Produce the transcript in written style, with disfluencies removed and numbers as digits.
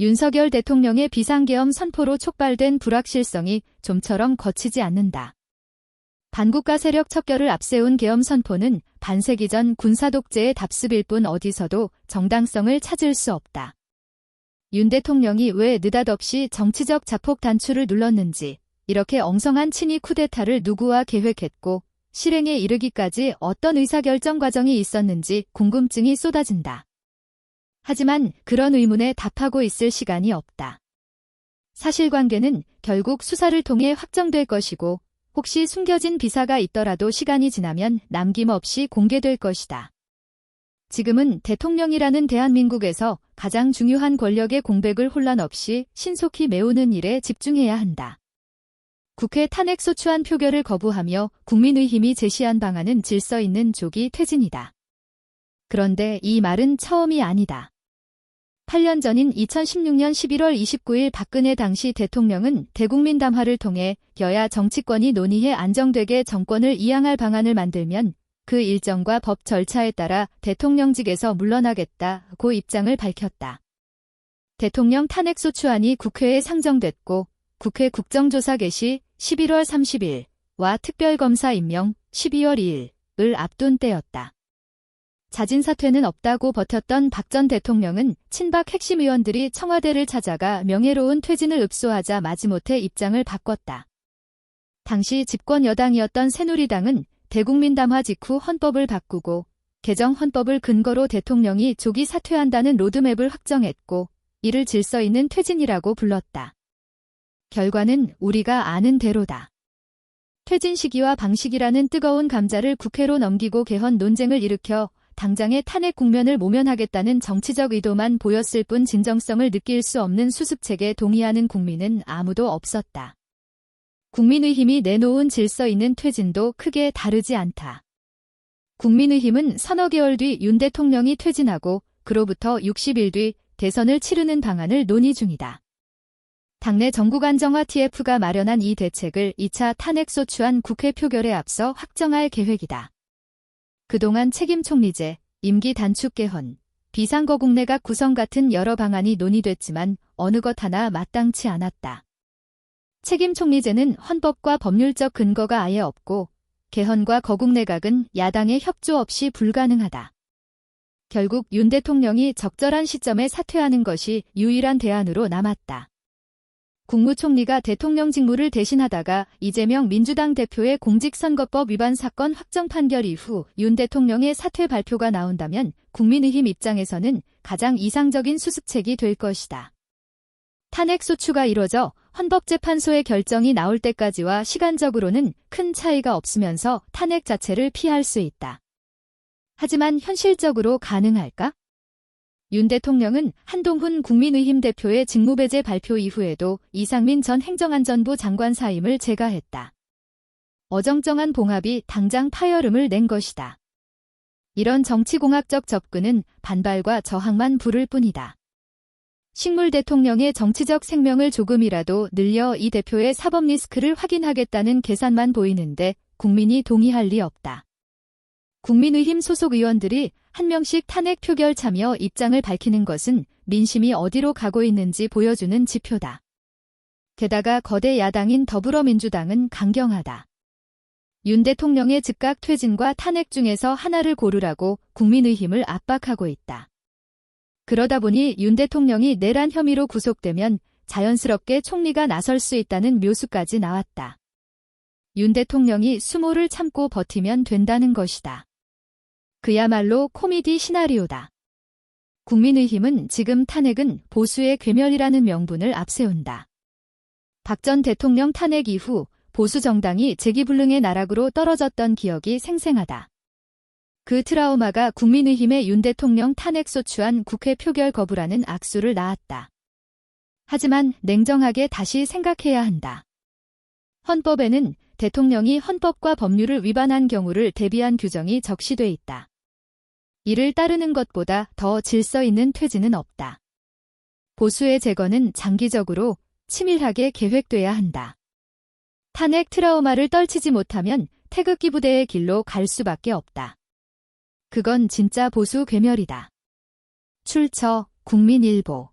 윤석열 대통령의 비상계엄 선포로 촉발된 불확실성이 좀처럼 거치지 않는다. 반국가 세력 척결을 앞세운 계엄 선포는 반세기 전 군사독재의 답습일 뿐 어디서도 정당성을 찾을 수 없다. 윤 대통령이 왜 느닷없이 정치적 자폭 단추를 눌렀는지, 이렇게 엉성한 친위 쿠데타를 누구와 계획했고 실행에 이르기까지 어떤 의사결정 과정이 있었는지 궁금증이 쏟아진다. 하지만 그런 의문에 답하고 있을 시간이 없다. 사실관계는 결국 수사를 통해 확정될 것이고 혹시 숨겨진 비사가 있더라도 시간이 지나면 남김없이 공개될 것이다. 지금은 대통령이라는 대한민국에서 가장 중요한 권력의 공백을 혼란 없이 신속히 메우는 일에 집중해야 한다. 국회 탄핵소추안 표결을 거부하며 국민의힘이 제시한 방안은 질서 있는 조기 퇴진이다. 그런데 이 말은 처음이 아니다. 8년 전인 2016년 11월 29일 박근혜 당시 대통령은 대국민 담화를 통해 여야 정치권이 논의해 안정되게 정권을 이양할 방안을 만들면 그 일정과 법 절차에 따라 대통령직에서 물러나겠다고 입장을 밝혔다. 대통령 탄핵소추안이 국회에 상정됐고 국회 국정조사 개시 11월 30일과 특별검사 임명 12월 2일을 앞둔 때였다. 자진 사퇴는 없다고 버텼던 박 전 대통령은 친박 핵심 의원들이 청와대를 찾아가 명예로운 퇴진을 읍소하자 마지못해 입장을 바꿨다. 당시 집권 여당이었던 새누리당은 대국민 담화 직후 헌법을 바꾸고 개정 헌법을 근거로 대통령이 조기 사퇴한다는 로드맵을 확정했고 이를 질서 있는 퇴진이라고 불렀다. 결과는 우리가 아는 대로다. 퇴진 시기와 방식이라는 뜨거운 감자를 국회로 넘기고 개헌 논쟁을 일으켜 당장의 탄핵 국면을 모면하겠다는 정치적 의도만 보였을 뿐 진정성을 느낄 수 없는 수습책에 동의하는 국민은 아무도 없었다. 국민의힘이 내놓은 질서 있는 퇴진도 크게 다르지 않다. 국민의힘은 서너 개월 뒤 윤 대통령이 퇴진하고 그로부터 60일 뒤 대선을 치르는 방안을 논의 중이다. 당내 정국안정화 TF가 마련한 이 대책을 2차 탄핵소추안 국회 표결에 앞서 확정할 계획이다. 그동안 책임총리제, 임기 단축 개헌, 비상거국내각 구성 같은 여러 방안이 논의됐지만 어느 것 하나 마땅치 않았다. 책임총리제는 헌법과 법률적 근거가 아예 없고 개헌과 거국내각은 야당의 협조 없이 불가능하다. 결국 윤 대통령이 적절한 시점에 사퇴하는 것이 유일한 대안으로 남았다. 국무총리가 대통령 직무를 대신하다가 이재명 민주당 대표의 공직선거법 위반 사건 확정 판결 이후 윤 대통령의 사퇴 발표가 나온다면 국민의힘 입장에서는 가장 이상적인 수습책이 될 것이다. 탄핵소추가 이뤄져 헌법재판소의 결정이 나올 때까지와 시간적으로는 큰 차이가 없으면서 탄핵 자체를 피할 수 있다. 하지만 현실적으로 가능할까? 윤 대통령은 한동훈 국민의힘 대표의 직무배제 발표 이후에도 이상민 전 행정안전부 장관 사임을 재가했다. 어정쩡한 봉합이 당장 파열음을 낸 것이다. 이런 정치공학적 접근은 반발과 저항만 부를 뿐이다. 식물 대통령의 정치적 생명을 조금이라도 늘려 이 대표의 사법 리스크를 확인하겠다는 계산만 보이는데 국민이 동의할 리 없다. 국민의힘 소속 의원들이 한 명씩 탄핵 표결 참여 입장을 밝히는 것은 민심이 어디로 가고 있는지 보여주는 지표다. 게다가 거대 야당인 더불어민주당은 강경하다. 윤 대통령의 즉각 퇴진과 탄핵 중에서 하나를 고르라고 국민의힘을 압박하고 있다. 그러다 보니 윤 대통령이 내란 혐의로 구속되면 자연스럽게 총리가 나설 수 있다는 묘수까지 나왔다. 윤 대통령이 수모를 참고 버티면 된다는 것이다. 그야말로 코미디 시나리오다. 국민의힘은 지금 탄핵은 보수의 괴멸이라는 명분을 앞세운다. 박 전 대통령 탄핵 이후 보수 정당이 재기불능의 나락으로 떨어졌던 기억이 생생하다. 그 트라우마가 국민의힘의 윤 대통령 탄핵소추안 국회 표결 거부라는 악수를 낳았다. 하지만 냉정하게 다시 생각해야 한다. 헌법에는 대통령이 헌법과 법률을 위반한 경우를 대비한 규정이 적시돼 있다. 이를 따르는 것보다 더 질서 있는 퇴진은 없다. 보수의 제거는 장기적으로 치밀하게 계획돼야 한다. 탄핵 트라우마를 떨치지 못하면 태극기 부대의 길로 갈 수밖에 없다. 그건 진짜 보수 괴멸이다. 출처 국민일보